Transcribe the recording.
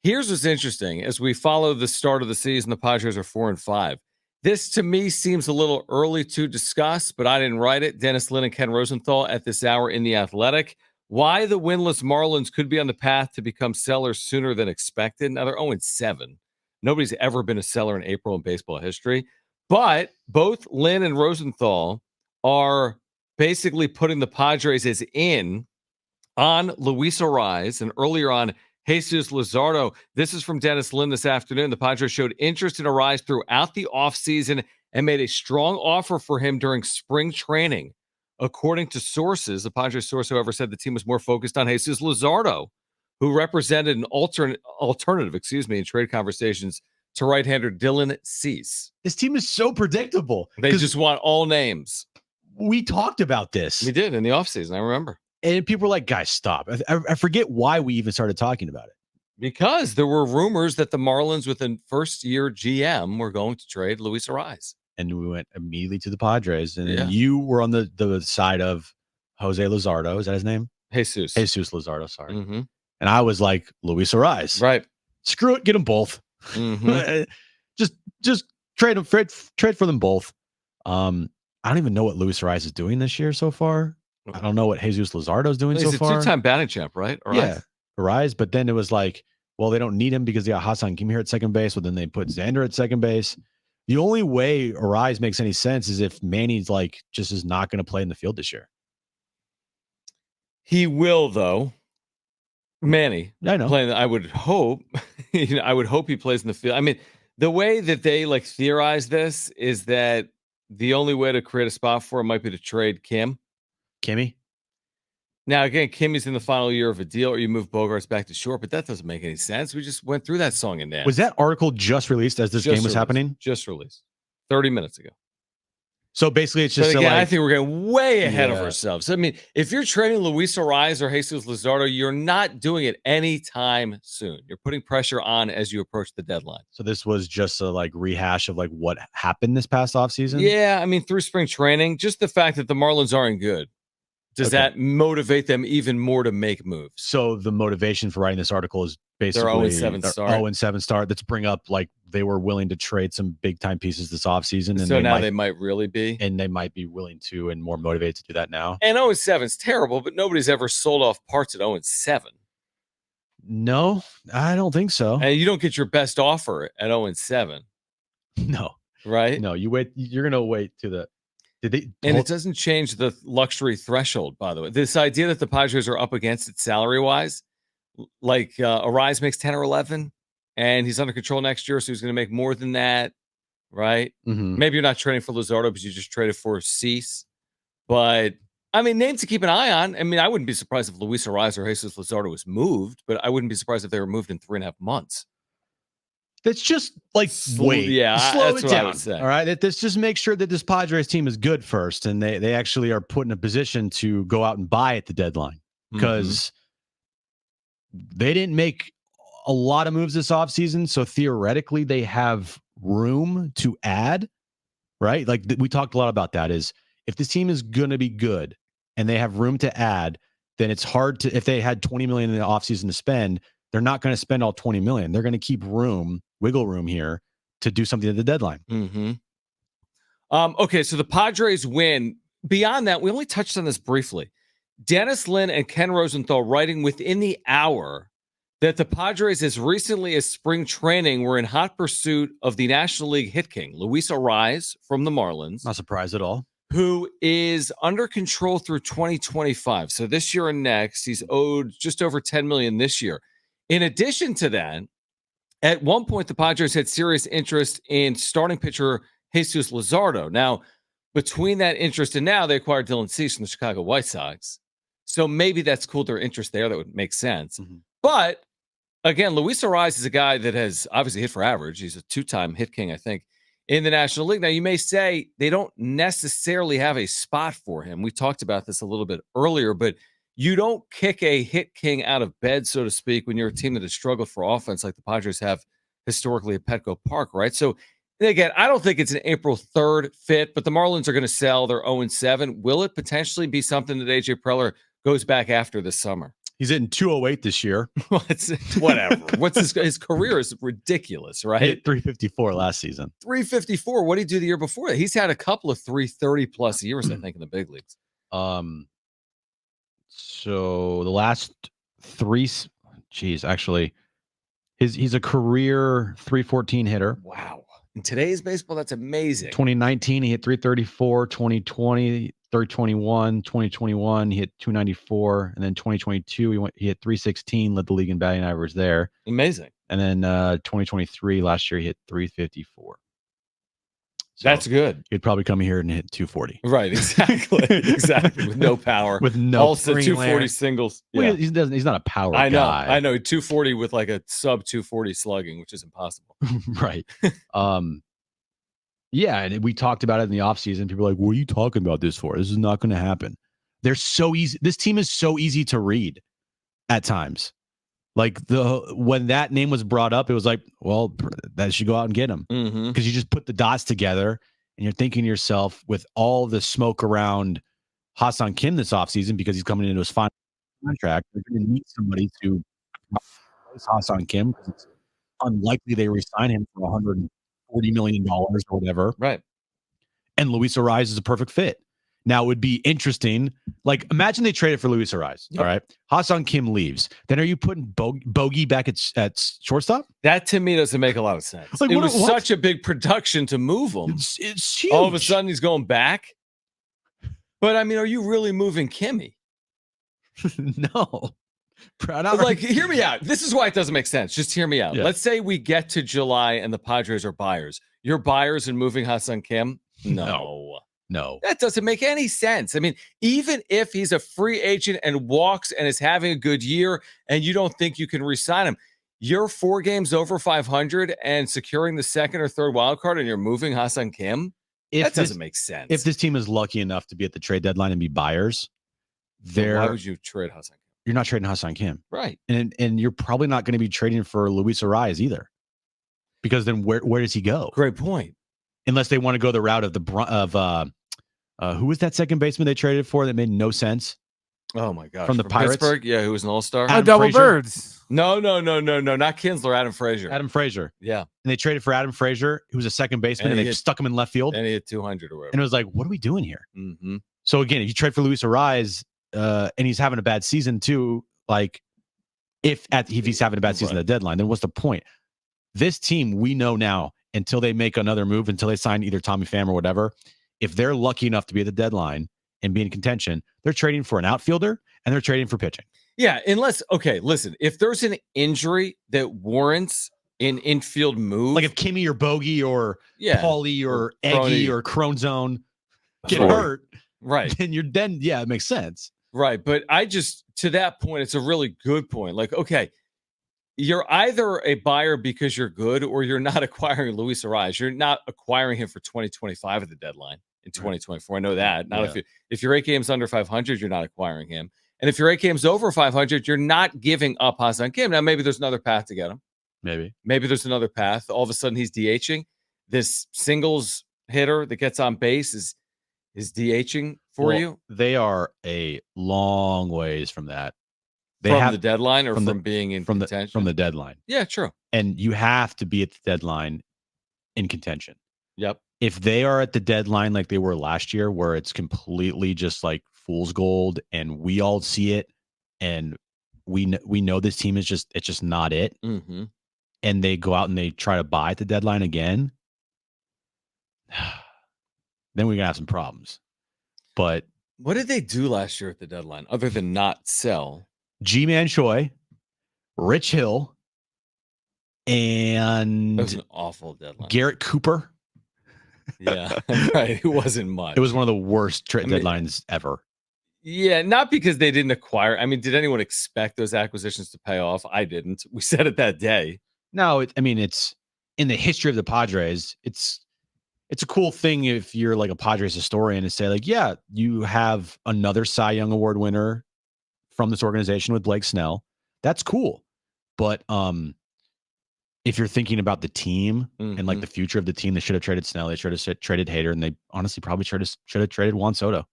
Here's what's interesting. As we follow the start of the season, the Padres are 4-5. This, to me, seems a little early to discuss, but I didn't write it. Dennis Lin and Ken Rosenthal at this hour in The Athletic. Why the winless Marlins could be on the path to become sellers sooner than expected. Now, they're 0-7. Nobody's ever been a seller in April in baseball history. But both Lin and Rosenthal are basically putting the Padres as in on Luis Arraez and earlier on Jesus Luzardo. This is from Dennis Lin this afternoon. The Padres showed interest in Arraez throughout the offseason and made a strong offer for him during spring training. According to sources, the Padres source, however, said the team was more focused on Jesus Luzardo, who represented an alternative, in trade conversations to right-hander Dylan Cease. This team is so predictable. They just want all names. We talked about this. We did in the offseason, I remember. And people were like, guys, stop. I forget why we even started talking about it. Because there were rumors that the Marlins with a first-year GM were going to trade Luis Arraez. And we went immediately to the Padres. And you were on the side of Jose Luzardo. Is that his name? Jesus Luzardo, sorry. Mm-hmm. And I was like, Luis Arraez. Right. Screw it, get them both. Mm-hmm. just trade them, trade for them both. I don't even know what Luis Arraez is doing this year so far. I don't know what Jesus Luzardo is doing so far. He's a two-time batting champ, right? Arraez. Yeah, Arraez. But then it was like, well, they don't need him because they got Hassan Kim here at second base. Well, then they put Xander at second base. The only way Arraez makes any sense is if Manny's like just is not going to play in the field this year. He will, though. Manny, I know. Playing, I would hope. I would hope he plays in the field. I mean, the way that they like theorize this is that the only way to create a spot for him might be to trade Kimmy. Now, again, Kimmy's in the final year of a deal, or you move Bogarts back to short, but that doesn't make any sense. We just went through that song and dance. Was that article just released as this game was happening? Just released 30 minutes ago. So basically, it's just I think we're getting way ahead of ourselves. I mean, if you're trading Luis Arraez or Jesus Luzardo, you're not doing it anytime soon. You're putting pressure on as you approach the deadline. So this was just a rehash of what happened this past offseason? Yeah, I mean, through spring training, just the fact that the Marlins aren't good. Does that motivate them even more to make moves? So the motivation for writing this article is basically their 0-7 start. 0-7 start. Let's bring up they were willing to trade some big time pieces this offseason. And so now they might really be. And they might be willing to and more motivated to do that now. And 0-7 is terrible, but nobody's ever sold off parts at 0-7. No, I don't think so. And you don't get your best offer at 0-7. No. Right? No, you wait. You're going to wait to the. And it doesn't change the luxury threshold, by the way. This idea that the Padres are up against it salary-wise, Arraez makes 10 or 11, and he's under control next year, so he's going to make more than that, right? Mm-hmm. Maybe you're not trading for Luzardo, but you just traded for Cease. But, I mean, names to keep an eye on. I mean, I wouldn't be surprised if Luis Arraez or Jesus Luzardo was moved, but I wouldn't be surprised if they were moved in 3.5 months. That's just wait. Slow it down. All right. Let's just make sure that this Padres team is good first, and they actually are put in a position to go out and buy at the deadline because they didn't make a lot of moves this offseason. So theoretically, they have room to add, right? We talked a lot about that is if this team is going to be good and they have room to add, then it's hard to, if they had $20 million in the offseason to spend, they're not going to spend all $20 million. They're going to keep wiggle room here to do something at the deadline. Mm-hmm. Okay, so the Padres win. Beyond that, we only touched on this briefly. Dennis Lin and Ken Rosenthal writing within the hour that the Padres, as recently as spring training, were in hot pursuit of the National League hit king, Luis Arraez from the Marlins. Not surprised at all. Who is under control through 2025. So this year and next, he's owed just over $10 million this year. In addition to that, at one point, the Padres had serious interest in starting pitcher Jesus Luzardo. Now, between that interest and now, they acquired Dylan Cease from the Chicago White Sox. So maybe that's cooled their interest there. That would make sense. Mm-hmm. But, again, Luis Arraez is a guy that has obviously hit for average. He's a two-time hit king, I think, in the National League. Now, you may say they don't necessarily have a spot for him. We talked about this a little bit earlier, but you don't kick a hit king out of bed, so to speak, when you're a team that has struggled for offense like the Padres have historically at Petco Park, right? So, again, I don't think it's an April 3rd fit, but the Marlins are going to sell their 0-7. Will it potentially be something that A.J. Preller goes back after this summer? He's hitting 208 this year. Whatever. What's his career is ridiculous, right? He hit 354 last season. 354. What did he do the year before that? He's had a couple of 330 plus years, I think, in the big leagues. So the last three, actually, he's a career 314 hitter. Wow. In today's baseball, that's amazing. 2019, he hit 334. 2020, 321. 2021, he hit 294. And then 2022, he hit 316, led the league in batting average there. Amazing. And then 2023, last year, he hit 354. So that's good. He'd probably come here and hit 240. Right, exactly. Exactly. With no power. With no also 240 singles. Well, yeah. He's not a power guy. I know. 240 with like a sub 240 slugging, which is impossible. Right. Yeah, and we talked about it in the offseason. People are like, what are you talking about this for? This is not going to happen. They're so easy. This team is so easy to read at times. Like when that name was brought up, it was like, well, that should go out and get him. Because you just put the dots together and you're thinking to yourself, with all the smoke around Ha-Seong Kim this offseason, because he's coming into his final contract, they're going to need somebody to replace Ha-Seong Kim, because it's unlikely they re-sign him for $140 million or whatever. Right. And Luis Arraez is a perfect fit. Now, it would be interesting. Like, imagine they traded for Luis Arraez. Yep. All right. Ha-Seong Kim leaves. Then are you putting Bogey back at shortstop? That to me doesn't make a lot of sense. Like, it was such a big production to move him. It's huge. All of a sudden, he's going back. But I mean, are you really moving Kimmy? No. Like, hear me out. This is why it doesn't make sense. Just hear me out. Yeah. Let's say we get to July and the Padres are buyers. You're buyers and moving Ha-Seong Kim? No. That doesn't make any sense. I mean, even if he's a free agent and walks and is having a good year and you don't think you can re-sign him, you're 4 games over 500 and securing the second or third wild card and you're moving Ha-Seong Kim? That doesn't make sense. If this team is lucky enough to be at the trade deadline and be buyers, why would you trade Ha-Seong Kim? You're not trading Ha-Seong Kim. Right. And you're probably not going to be trading for Luis Arraez either. Because then where does he go? Great point. Unless they want to go the route of who was that second baseman they traded for that made no sense? Oh my gosh. From the Pirates? Pittsburgh? Yeah, who was an all-star? Double Birds. No, not Kinsler, Adam Frazier. Adam Frazier. Yeah. And they traded for Adam Frazier, who was a second baseman, and they stuck him in left field. And he hit 200 or whatever. And it was like, what are we doing here? Mm-hmm. So again, if you trade for Luis Arraez, and he's having a bad season too, like if he's having a bad season at the deadline, then what's the point? This team, we know now, until they make another move, until they sign either Tommy Pham or whatever, if they're lucky enough to be at the deadline and be in contention, they're trading for an outfielder and they're trading for pitching. Yeah, listen, if there's an injury that warrants an infield move, like if Kimmy or Bogey or Paulie or Eggy or Cronzone get hurt, right? Then it makes sense. Right. But to that point, it's a really good point. Like, okay, you're either a buyer because you're good or you're not acquiring Luis Arraez. You're not acquiring him for 2025 at the deadline in 2024. I know that. Not if you're 8 games under 500, you're not acquiring him. And if you're 8 games over 500, you're not giving up Ha-Seong Kim. Now, maybe there's another path to get him. Maybe there's another path. All of a sudden, he's DHing. This singles hitter that gets on base is DHing for you. They are a long ways from that. From the deadline or from being in contention? From the deadline. Yeah, true. And you have to be at the deadline in contention. Yep. If they are at the deadline like they were last year, where it's completely just like fool's gold and we all see it and we know this team is just not it. Mm-hmm. And they go out and they try to buy at the deadline again, then we're going to have some problems. But what did they do last year at the deadline other than not sell? G-Man Choi, Rich Hill, and that was an awful deadline. Garrett Cooper. Yeah, right. It wasn't much. It was one of the worst deadlines ever. Yeah, not because they didn't acquire. I mean, did anyone expect those acquisitions to pay off? I didn't. We said it that day. No, it's in the history of the Padres. It's a cool thing if you're like a Padres historian to say like, yeah, you have another Cy Young Award winner from this organization with Blake Snell. That's cool. But if you're thinking about the team and like the future of the team, they should have traded Snell. They should have traded Hader, and they honestly probably should have traded Juan Soto.